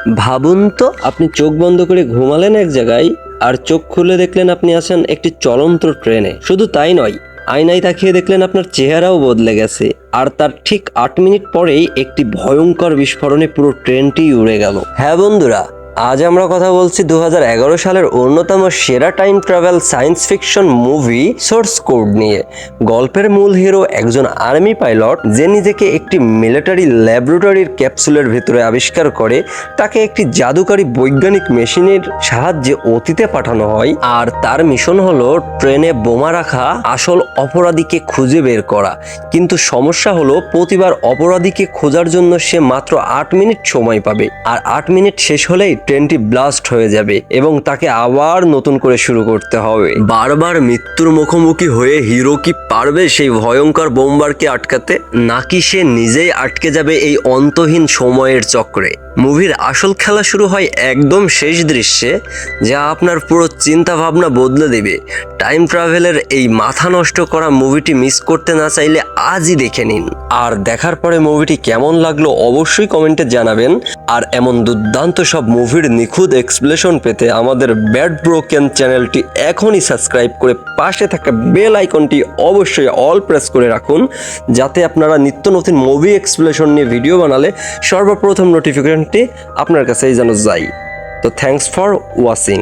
ভাবুন তো, আপনি চোখ বন্ধ করে ঘুমালেন এক জায়গায় আর চোখ খুলে দেখলেন আপনি আছেন একটি চলন্ত ট্রেনে। শুধু তাই নয়, আয়নায় তাকিয়ে দেখলেন আপনার চেহারাও বদলে গেছে। আর তার ঠিক 8 মিনিট পরেই একটি ভয়ঙ্কর বিস্ফোরণে পুরো ট্রেনটি উড়ে গেল। হ্যাঁ বন্ধুরা, আজ আমরা কথা বলছি 2011 সালের অন্যতম সেরা time travel science fiction movie source code নিয়ে। গল্পের মূল হিরো একজন আর্মি পাইলট, যে নিজেকে একটি মিলিটারি ল্যাবরেটরির ক্যাপসুলের ভেতরে আবিষ্কার করে। তাকে একটি জাদুকারী বৈজ্ঞানিক মেশিনের সাহায্যে অতীতে পাঠানো হয়, আর তার মিশন হলো ট্রেনে বোমা রাখা আসল অপরাধীকে খুঁজে বের করা। কিন্তু সমস্যা হলো, প্রতিবার অপরাধীকে খোঁজার জন্য সে মাত্র 8 মিনিট সময় পাবে, আর 8 মিনিট শেষ হলেই ট্রেনটি ব্লাস্ট হয়ে যাবে এবং তাকে আবার নতুন করে শুরু করতে হবে। বারবার মৃত্যুর মুখোমুখি হয়ে হিরো কি পারবে সেই ভয়ঙ্কর বোমবারকে আটকাতে, নাকি সে নিজেই আটকে যাবে এই অন্তহীন সময়ের চক্রে? মুভির আসল খেলা শুরু হয় একদম শেষ দৃশ্যে, যা আপনার পুরো চিন্তা ভাবনা বদলে দেবে। টাইম ট্রাভেলের এই মাথা নষ্ট করা মুভিটি মিস করতে না চাইলে আজই দেখে নিন। আর দেখার পরে মুভিটি কেমন লাগলো অবশ্যই কমেন্টে জানাবেন। আর এমন দুর্দান্ত সব মুভির নিখুঁত এক্সপ্লেনেশন পেতে আমাদের ব্যাড ব্রোকেন চ্যানেলটি এখনই সাবস্ক্রাইব করে পাশে থাকা বেল আইকনটি অবশ্যই অল প্রেস করে রাখুন, যাতে আপনারা নিত্য নতুন মুভি এক্সপ্লেনেশন নিয়ে ভিডিও বানালে সর্বপ্রথম নোটিফিকেশনটি আপনার কাছেই যেন যায়। তো থ্যাঙ্কস ফর ওয়াচিং।